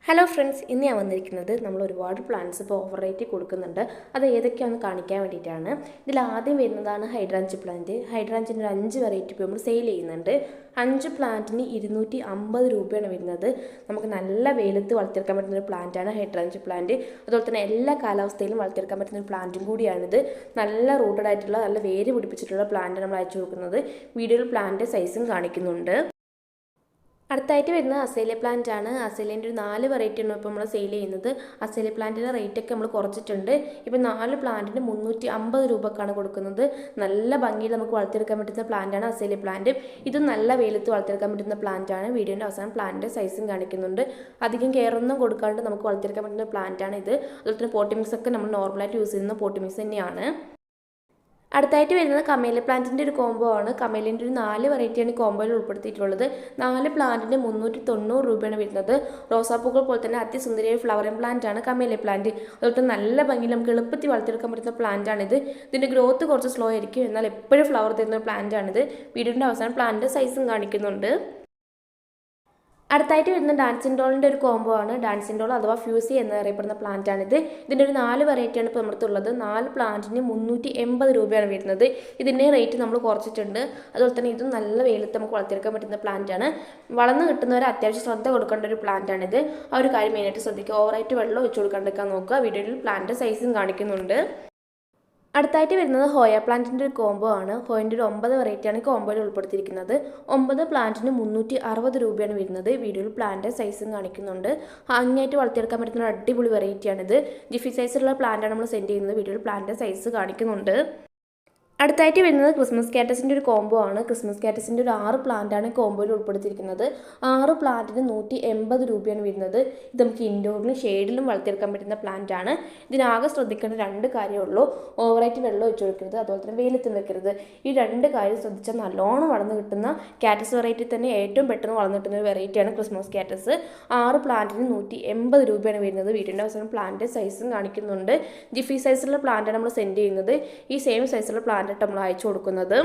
Hello friends, ഇന്ന് ഞാൻ വന്നിരിക്കുന്നത് നമ്മൾ ഒരുപാട് പ്ലാന്റ്സ് ഇപ്പോൾ ഓവർ റേറ്റ് കൊടുക്കുന്നുണ്ട്. അത് ഏതൊക്കെയാണെന്ന് കാണിക്കാൻ വേണ്ടിയിട്ടാണ്. ഇതിൽ ആദ്യം വരുന്നതാണ് ഹൈഡ്രാഞ്ച് പ്ലാന്റ്. ഹൈഡ്രാഞ്ചിൻ്റെ ഒരു 5 വെറൈറ്റി ഇപ്പോൾ നമ്മൾ സെയിൽ ചെയ്യുന്നുണ്ട്. 5 പ്ലാന്റിന് 250 രൂപയാണ് വരുന്നത്. നമുക്ക് നല്ല വെയിലത്ത് വളർത്തിയെടുക്കാൻ പറ്റുന്ന ഒരു പ്ലാന്റാണ് ഹൈഡ്രാഞ്ച് പ്ലാന്റ്. അതുപോലെ തന്നെ എല്ലാ കാലാവസ്ഥയിലും വളർത്തിയെടുക്കാൻ പറ്റുന്ന ഒരു പ്ലാന്റും കൂടിയാണിത്. നല്ല റൂട്ടഡ് ആയിട്ടുള്ള നല്ല വേര് പിടിപ്പിച്ചിട്ടുള്ള പ്ലാന്റ് നമ്മൾ അയച്ചു കൊടുക്കുന്നത്. വീഡിയോയിൽ പ്ലാന്റ് സൈസും കാണിക്കുന്നുണ്ട്. അടുത്തായിട്ട് വരുന്നത് അസേലിയ പ്ലാന്റ് ആണ്. അസേലിയൻ്റെ ഒരു 4 വെറൈറ്റിയാണ് ഇപ്പോൾ നമ്മൾ സെയിൽ ചെയ്യുന്നത്. അസേലിയ പ്ലാന്റിൻ്റെ റേറ്റൊക്കെ നമ്മൾ കുറച്ചിട്ടുണ്ട്. ഇപ്പോൾ 4 പ്ലാന്റിന് 350 രൂപക്കാണ് കൊടുക്കുന്നത്. നല്ല ഭംഗിയിൽ നമുക്ക് വളർത്തിയെടുക്കാൻ പറ്റുന്ന പ്ലാന്റാണ് അസേലിയ പ്ലാന്റ്. ഇത് നല്ല വെയിലത്ത് വളർത്തിയെടുക്കാൻ പറ്റുന്ന പ്ലാന്റാണ്. വീഡിയോൻ്റെ അവസാനം പ്ലാന്റിൻ്റെ സൈസും കാണിക്കുന്നുണ്ട്. അധികം കെയർ ഒന്നും കൊടുക്കാണ്ട് നമുക്ക് വളർത്തിയെടുക്കാൻ പറ്റുന്ന പ്ലാന്റാണ് ഇത്. അതുപോലെ തന്നെ പോട്ടിമിക്സ് ഒക്കെ നമ്മൾ നോർമലായിട്ട് യൂസ് ചെയ്യുന്ന പോട്ടിമിക്സ് തന്നെയാണ്. അടുത്തായിട്ട് വരുന്നത് കമേലിയ പ്ലാന്റിൻ്റെ ഒരു കോംബോ ആണ്. കമേലിൻ്റെ ഒരു 4 വെറൈറ്റിയാണ് കോംബോയിൽ ഉൾപ്പെടുത്തിയിട്ടുള്ളത്. 4 പ്ലാന്റിന് 390 രൂപയാണ് വരുന്നത്. റോസാപ്പൂക്കൾ പോലെ തന്നെ അതിസുന്ദരിയായ ഫ്ലവറിംഗ് പ്ലാന്റ് ആണ് കമേലിയ പ്ലാന്റ്. അതുപോലെ തന്നെ നല്ല ഭംഗിയിൽ നമുക്ക് എളുപ്പത്തിൽ വളർത്തിയെടുക്കാൻ പറ്റുന്ന പ്ലാന്റ് ആണിത്. ഇതിൻ്റെ ഗ്രോത്ത് കുറച്ച് സ്ലോ ആയിരിക്കും, എന്നാൽ എപ്പോഴും ഫ്ലവർ തരുന്ന പ്ലാന്റ് ആണിത്. വീഡിയോൻ്റെ അവസാനം പ്ലാന്റിൻ്റെ സൈസും കാണിക്കുന്നുണ്ട്. അടുത്തായിട്ട് വരുന്ന ഡാൻസിൻ ഡോളിൻ്റെ ഒരു കോംബോ ആണ്. ഡാൻസിൻ ഡോൾ അഥവാ ഫ്യൂസി എന്നറിയപ്പെടുന്ന പ്ലാന്റ് ആണിത്. ഇതിൻ്റെ ഒരു 4 വെറൈറ്റിയാണ് ഇപ്പോൾ നമ്മുടെത്തുള്ളത്. 4 പ്ലാന്റിന് 380 രൂപയാണ് വരുന്നത്. ഇതിൻ്റെ റേറ്റ് നമ്മൾ കുറച്ചിട്ടുണ്ട്. അതുപോലെ തന്നെ ഇതും നല്ല വെയിലത്ത് നമുക്ക് വളർത്തിയെടുക്കാൻ പറ്റുന്ന പ്ലാന്റ് ആണ്. വളർന്ന് കിട്ടുന്നവരെ അത്യാവശ്യം ശ്രദ്ധ കൊടുക്കേണ്ട ഒരു പ്ലാന്റ് ആണിത്. ആ ഒരു കാര്യം മെയിനായിട്ട് ശ്രദ്ധിക്കുക. ഓവറായിട്ട് വെള്ളം ഒഴിച്ചു കൊടുക്കാണ്ടിരിക്കാൻ നോക്കുക. വീഡിയോയിൽ പ്ലാന്റ് സൈസും കാണിക്കുന്നുണ്ട്. അടുത്തായിട്ട് വരുന്നത് ഹോയ പ്ലാന്റിൻ്റെ ഒരു കോംബോ ആണ്. ഹോയിൻ്റെ ഒരു 9 വെറൈറ്റിയാണ് കോംബോയിൽ ഉൾപ്പെടുത്തിയിരിക്കുന്നത്. 9 പ്ലാന്റിന് 360 രൂപയാണ് വരുന്നത്. വീഡിയോയിൽ പ്ലാന്റ് സൈസും കാണിക്കുന്നുണ്ട്. ഹാങ്ങിയായിട്ട് വളർത്തിയെടുക്കാൻ പറ്റുന്ന ഒരു അടിപൊളി വെറൈറ്റിയാണിത്. ജിഫി സൈസിലുള്ള പ്ലാന്റാണ് നമ്മൾ സെൻഡ് ചെയ്യുന്നത്. വീഡിയോയിൽ പ്ലാന്റ് സൈസ് കാണിക്കുന്നുണ്ട്. അടുത്തായിട്ട് വരുന്നത് ക്രിസ്മസ് കാറ്റസിൻ്റെ ഒരു കോംബോ ആണ്. ക്രിസ്മസ് കാറ്റസിൻ്റെ ഒരു 6 പ്ലാന്റാണ് കോംബോയിൽ ഉൾപ്പെടുത്തിയിരിക്കുന്നത്. 6 പ്ലാന്റിന് 180 രൂപയാണ് വരുന്നത്. ഇത് നമുക്ക് ഇൻഡോറിലും ഷെയ്ഡിലും വളർത്തിയെടുക്കാൻ പറ്റുന്ന പ്ലാന്റ് ആണ്. ഇതിനാകെ ശ്രദ്ധിക്കേണ്ട 2 കാര്യമേ ഉള്ളൂ. ഓവറായിട്ട് വെള്ളം ഒഴിച്ചു കൊടുക്കരുത്, അതുപോലെ തന്നെ വെയിലത്തും വെക്കരുത്. ഈ 2 കാര്യം ശ്രദ്ധിച്ചാൽ നല്ലോണം വളർന്നു കിട്ടുന്ന കാറ്റസ് വെറൈറ്റി തന്നെ ഏറ്റവും പെട്ടെന്ന് വളർന്നു കിട്ടുന്ന ഒരു വെറൈറ്റിയാണ് ക്രിസ്മസ് കാറ്റസ്. 6 പ്ലാന്റിന് 180 രൂപയാണ് വരുന്നത്. വീടിൻ്റെ അവസാനം പ്ലാന്റ് സൈസും കാണിക്കുന്നുണ്ട്. ജിഫി സൈസിലുള്ള പ്ലാന്റാണ് നമ്മൾ സെൻഡ് ചെയ്യുന്നത്. ഈ സെയിം സൈസിലുള്ള പ്ലാന്റ് നമ്മൾ അയച്ചു കൊടുക്കുന്നത്.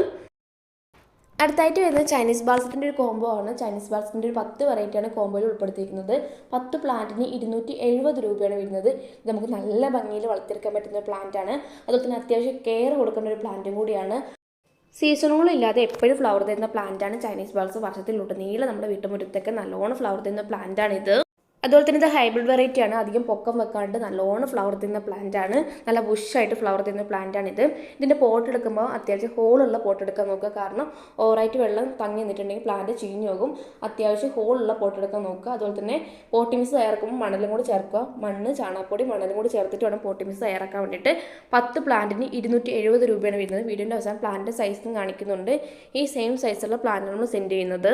അടുത്തായിട്ട് വരുന്നത് ചൈനീസ് ബാൾസത്തിൻ്റെ ഒരു കോംബോ ആണ്. ചൈനീസ് ബാൾസത്തിൻ്റെ ഒരു 10 വെറൈറ്റിയാണ് കോംബോയിൽ ഉൾപ്പെടുത്തിയിരിക്കുന്നത്. 10 പ്ലാന്റിന് 270 രൂപയാണ് വരുന്നത്. ഇത് നമുക്ക് നല്ല ഭംഗിയിൽ വളർത്തിയെടുക്കാൻ പറ്റുന്ന ഒരു പ്ലാന്റ് ആണ്. അതുപോലെ തന്നെ അത്യാവശ്യം കെയർ കൊടുക്കേണ്ട ഒരു പ്ലാന്റും കൂടിയാണ്. സീസണുകളില്ലാതെ എപ്പോഴും ഫ്ലവർ തരുന്ന പ്ലാന്റാണ് ചൈനീസ് ബാൾസ്. വർഷത്തിലുടനീളം നമ്മുടെ വീട്ടുമുറ്റത്തൊക്കെ നല്ലോണം ഫ്ലവർ തരുന്ന പ്ലാന്റാണിത്. അതുപോലെ തന്നെ ഇത് ഹൈബ്രിഡ് വെറൈറ്റി ആണ്. അധികം പൊക്കം വെക്കാണ്ട് നല്ലോണം ഫ്ലവർ തരുന്ന പ്ലാന്റ് ആണ്. നല്ല ബുഷായിട്ട് ഫ്ലവർ തരുന്ന പ്ലാന്റ് ആണിത്. ഇതിൻ്റെ പോട്ട് എടുക്കുമ്പോൾ അത്യാവശ്യം ഹോളുള്ള പോട്ട് എടുക്കാൻ നോക്കുക. കാരണം ഓവറായിട്ട് വെള്ളം തങ്ങി നിന്നിട്ടുണ്ടെങ്കിൽ പ്ലാന്റ് ചീഞ്ഞു പോകും. അത്യാവശ്യം ഹോളുള്ള പോട്ട് എടുക്കാൻ നോക്കുക. അതുപോലെ തന്നെ പോട്ടി മിക്സ് തയ്യാറാക്കുമ്പോൾ മണലും കൂടി ചേർക്കുക. മണ്ണ്, ചാണകപ്പൊടി, മണലും കൂടി ചേർത്തിട്ട് വേണം പോട്ടി മിക്സ് തയ്യാറാക്കാൻ വേണ്ടിയിട്ട്. 10 പ്ലാന്റിന് 270 രൂപയാണ് വരുന്നത്. വീഡിയോൻ്റെ അവസാനം പ്ലാന്റ് സൈസും കാണിക്കുന്നുണ്ട്. ഈ സെയിം സൈസുള്ള പ്ലാന്റ് നമ്മൾ സെൻഡ് ചെയ്യുന്നത്.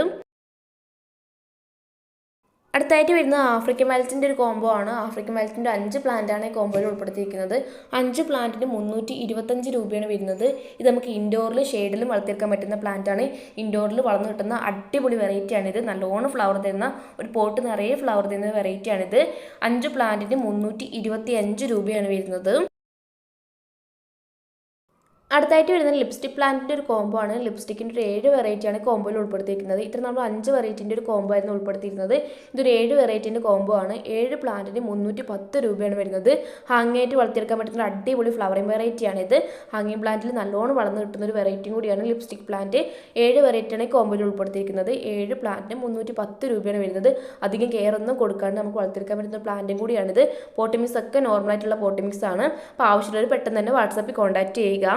അടുത്തായിട്ട് വരുന്നത് ആഫ്രിക്കൻ വയലറ്റിൻ്റെ ഒരു കോംബോ ആണ്. ആഫ്രിക്കൻ വയലറ്റിൻ്റെ 5 പ്ലാന്റാണ് കോംബോയിൽ ഉൾപ്പെടുത്തിയിരിക്കുന്നത്. 5 പ്ലാന്റിന് 325 രൂപയാണ് വരുന്നത്. ഇത് നമുക്ക് ഇൻഡോറിലും ഷെയ്ഡിലും വളർത്തിയെടുക്കാൻ പറ്റുന്ന പ്ലാന്റ് ആണ്. ഇൻഡോറിൽ വളർന്നു കിട്ടുന്ന അടിപൊളി വെറൈറ്റിയാണിത്. നല്ലോണം ഫ്ലവർ തരുന്ന ഒരു പോട്ട് നിറയെ ഫ്ലവർ തരുന്ന വെറൈറ്റിയാണിത്. 5 പ്ലാന്റിന് 325 രൂപയാണ് വരുന്നത്. അടുത്തായിട്ട് വരുന്നത് ലിപ്സ്റ്റിക് പ്ലാന്റിൻ്റെ ഒരു കോംബോ ആണ്. ലിപ്സ്റ്റിക്കിൻ്റെ ഒരു 7 വെറൈറ്റിയാണ് കോംബോയിൽ ഉൾപ്പെടുത്തിയിരിക്കുന്നത്. ഇത്ര നമ്മൾ 5 വെറൈറ്റിൻ്റെ ഒരു കോംബോ ആയിരുന്നു ഉൾപ്പെടുത്തിയിരുന്നത്. ഇതൊരു 7 വെറൈറ്റിൻ്റെ കോംബോ ആണ്. 7 പ്ലാന്റിന് 310 രൂപയാണ് വരുന്നത്. ഹാങ്ങിയായിട്ട് വളർത്തിയെടുക്കാൻ പറ്റുന്ന അടിപൊളി ഫ്ലവറിംഗ് വെറൈറ്റിയാണിത്. ഹാങ്ങിങ് പ്ലാന്റിൽ നല്ലോണം വളർന്നു കിട്ടുന്ന ഒരു വെറൈറ്റിയും കൂടിയാണ് ലിപ്സ്റ്റിക് പ്ലാന്റ്. 7 വെറൈറ്റിയാണ് കോംബോയിൽ ഉൾപ്പെടുത്തിയിരിക്കുന്നത്. 7 പ്ലാന്റിന് 310 രൂപയാണ് വരുന്നത്. അധികം കെയർ ഒന്നും കൊടുക്കാണ്ട് നമുക്ക് വളർത്തിയെടുക്കാൻ പറ്റുന്ന പ്ലാന്റും കൂടിയാണിത്. പോട്ടിമിക്സ് ഒക്കെ നോർമലായിട്ടുള്ള പോട്ടിമിക്സ് ആണ്. അപ്പോൾ ആവശ്യമുള്ളവർ പെട്ടെന്ന് തന്നെ വാട്സാപ്പിൽ കോൺടാക്ട് ചെയ്യുക.